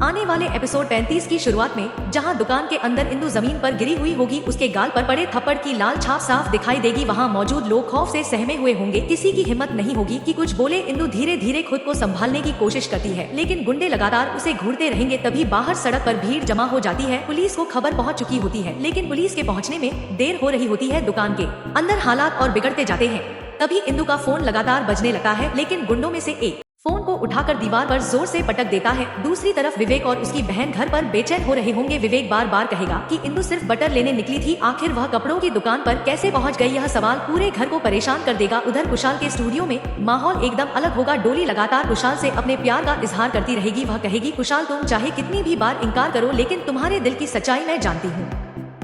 आने वाले एपिसोड 35 की शुरुआत में जहां दुकान के अंदर इंदु जमीन पर गिरी हुई होगी, उसके गाल पर पड़े थप्पड़ की लाल छाप साफ दिखाई देगी। वहां मौजूद लोग खौफ से सहमे हुए होंगे। किसी की हिम्मत नहीं होगी कि कुछ बोले। इंदु धीरे धीरे खुद को संभालने की कोशिश करती है, लेकिन गुंडे लगातार उसे घूरते रहेंगे। तभी बाहर सड़क पर भीड़ जमा हो जाती है। पुलिस को खबर पहुंच चुकी होती है, लेकिन पुलिस के पहुंचने में देर हो रही होती है। दुकान के अंदर हालात और बिगड़ते जाते हैं। तभी इंदु का फोन लगातार बजने लगता है, लेकिन गुंडों में से एक फोन को उठाकर दीवार पर जोर से पटक देता है। दूसरी तरफ विवेक और उसकी बहन घर पर बेचैन हो रहे होंगे। विवेक बार बार कहेगा कि इंदु सिर्फ बटर लेने निकली थी, आखिर वह कपड़ों की दुकान पर कैसे पहुंच गई? यह सवाल पूरे घर को परेशान कर देगा। उधर कुशाल के स्टूडियो में माहौल एकदम अलग होगा। डोली लगातार कुशाल से अपने प्यार का इजहार करती रहेगी। वह कहेगी, कुशाल तुम चाहे कितनी भी बार इनकार करो, लेकिन तुम्हारे दिल की सच्चाई मैं जानती हूँ।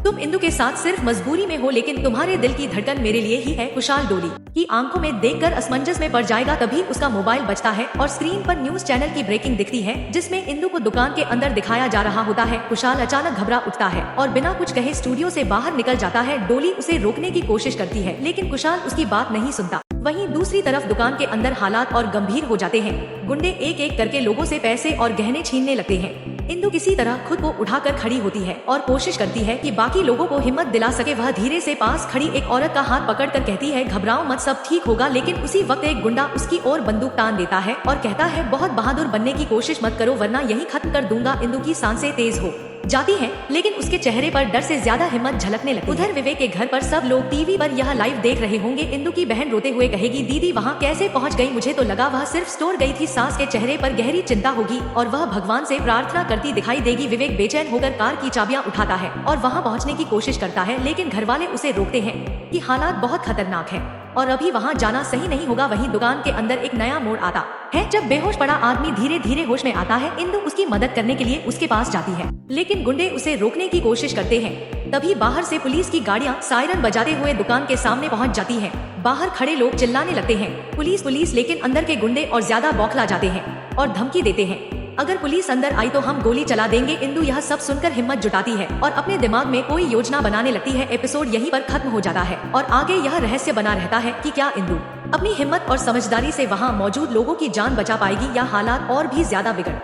तुम इंदु के साथ सिर्फ मजबूरी में हो, लेकिन तुम्हारे दिल की धड़कन मेरे लिए ही है। कुशाल डोली की आंखों में देखकर असमंजस में पड़ जाएगा। तभी उसका मोबाइल बजता है और स्क्रीन पर न्यूज चैनल की ब्रेकिंग दिखती है, जिसमें इंदु को दुकान के अंदर दिखाया जा रहा होता है। कुशाल अचानक घबरा उठता है और बिना कुछ कहे स्टूडियो से बाहर निकल जाता है। डोली उसे रोकने की कोशिश करती है, लेकिन कुशाल उसकी बात नहीं सुनता। वहीं दूसरी तरफ दुकान के अंदर हालात और गंभीर हो जाते हैं। गुंडे एक एक करके लोगों से पैसे और गहने छीनने लगते हैं। इंदु किसी तरह खुद को उठाकर खड़ी होती है और कोशिश करती है कि बाकी लोगों को हिम्मत दिला सके। वह धीरे से पास खड़ी एक औरत का हाथ पकड़कर कहती है, घबराओ मत, सब ठीक होगा। लेकिन उसी वक्त एक गुंडा उसकी ओर बंदूक तान देता है और कहता है, बहुत बहादुर बनने की कोशिश मत करो, वरना यही खत्म कर दूंगा। इंदु की सांसें तेज हो जाती हैं, लेकिन उसके चेहरे पर डर से ज्यादा हिम्मत झलकने लगती है। उधर विवेक के घर पर सब लोग टीवी पर यह लाइव देख रहे होंगे। इंदु की बहन रोते हुए कहेगी, दीदी वहाँ कैसे पहुँच गई? मुझे तो लगा वह सिर्फ स्टोर गई थी। सास के चेहरे पर गहरी चिंता होगी और वह भगवान से प्रार्थना करती दिखाई देगी। विवेक बेचैन होकर कार की चाबियां उठाता है और वहाँ पहुँचने की कोशिश करता है, लेकिन घर वाले उसे रोकते हैं कि हालात बहुत खतरनाक है और अभी वहाँ जाना सही नहीं होगा। वहीं दुकान के अंदर एक नया मोड़ आता है, जब बेहोश पड़ा आदमी धीरे धीरे होश में आता है। इंदु उसकी मदद करने के लिए उसके पास जाती है, लेकिन गुंडे उसे रोकने की कोशिश करते हैं। तभी बाहर से पुलिस की गाड़ियां सायरन बजाते हुए दुकान के सामने पहुंच जाती हैं। बाहर खड़े लोग चिल्लाने लगते हैं, पुलिस पुलिस, लेकिन अंदर के गुंडे और ज्यादा बौखला जाते हैं और धमकी देते हैं, अगर पुलिस अंदर आई तो हम गोली चला देंगे। इंदु यह सब सुनकर हिम्मत जुटाती है और अपने दिमाग में कोई योजना बनाने लगती है। एपिसोड यहीं पर खत्म हो जाता है और आगे यह रहस्य बना रहता है कि क्या इंदु अपनी हिम्मत और समझदारी से वहां मौजूद लोगों की जान बचा पाएगी या हालात और भी ज्यादा बिगड़